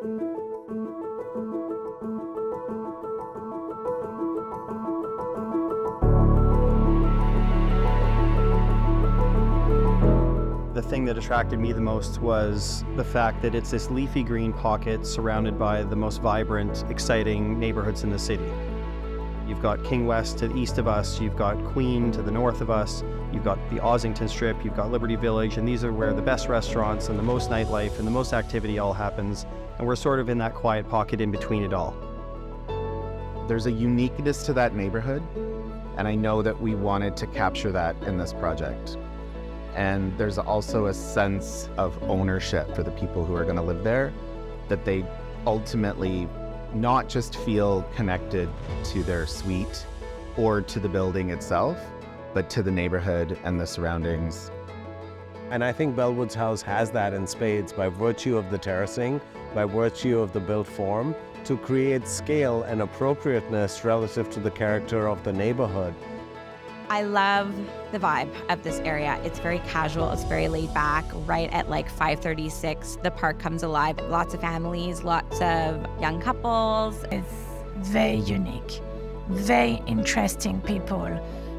The thing that attracted me the most was the fact that it's this leafy green pocket surrounded by the most vibrant, exciting neighborhoods in the city. You've got King West to the east of us, you've got Queen to the north of us, you've got the Ossington Strip, you've got Liberty Village, and these are where the best restaurants and the most nightlife and the most activity all happens, and we're sort of in that quiet pocket in between it all. There's a uniqueness to that neighborhood, and I know that we wanted to capture that in this project. And there's also a sense of ownership for the people who are going to live there, that they ultimately not just feel connected to their suite or to the building itself, but to the neighborhood and the surroundings. And I think Bellwoods House has that in spades by virtue of the terracing, by virtue of the built form, to create scale and appropriateness relative to the character of the neighborhood. I love the vibe of this area. It's very casual, it's very laid back. Right at like 5:36, the park comes alive. Lots of families, lots of young couples. It's very unique, very interesting people.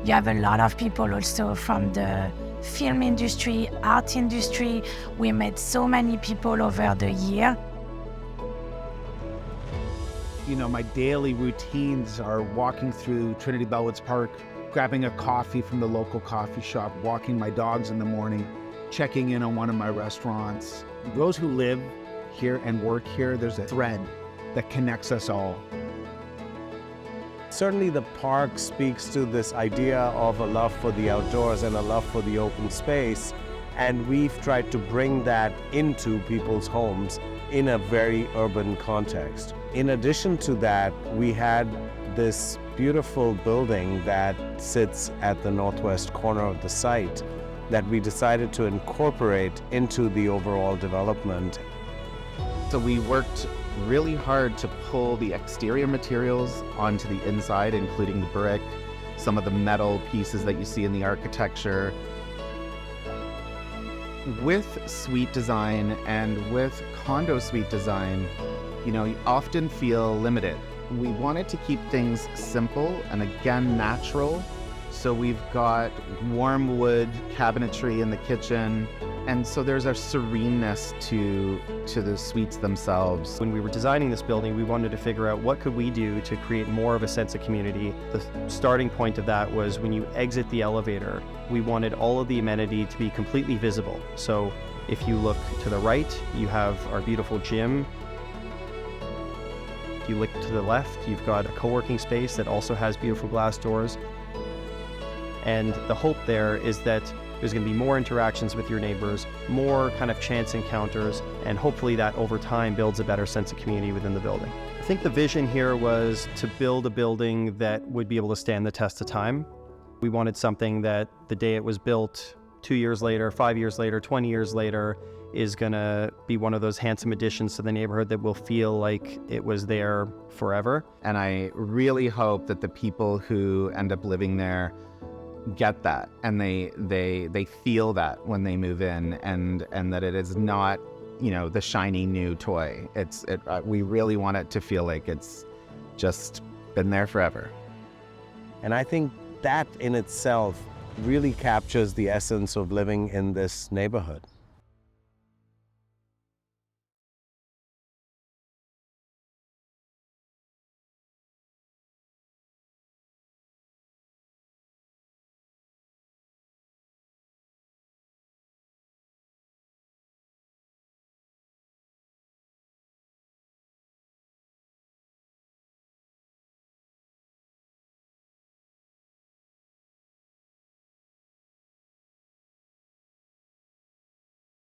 You have a lot of people also from the film industry, art industry. We met so many people over the year. You know, my daily routines are walking through Trinity Bellwoods Park, grabbing a coffee from the local coffee shop, walking my dogs in the morning, checking in on one of my restaurants. Those who live here and work here, there's a thread that connects us all. Certainly the park speaks to this idea of a love for the outdoors and a love for the open space, and we've tried to bring that into people's homes in a very urban context. In addition to that, we had this beautiful building that sits at the northwest corner of the site that we decided to incorporate into the overall development. So we worked really hard to pull the exterior materials onto the inside, including the brick, some of the metal pieces that you see in the architecture. With suite design and with condo suite design, you know, you often feel limited. We wanted to keep things simple and again natural. So we've got warm wood cabinetry in the kitchen. And so there's a sereneness to the suites themselves. When we were designing this building, we wanted to figure out what could we do to create more of a sense of community. The starting point of that was when you exit the elevator, we wanted all of the amenity to be completely visible. So if you look to the right, you have our beautiful gym. If you look to the left, you've got a co-working space that also has beautiful glass doors. And the hope there is that there's going to be more interactions with your neighbors, more kind of chance encounters, and hopefully that over time builds a better sense of community within the building. I think the vision here was to build a building that would be able to stand the test of time. We wanted something that the day it was built, 2 years later, 5 years later, 20 years later, is going to be one of those handsome additions to the neighborhood that will feel like it was there forever. And I really hope that the people who end up living there get that, and they feel that when they move in, and that it is not, you know, the shiny new toy. We really want it to feel like it's just been there forever. And I think that in itself really captures the essence of living in this neighborhood.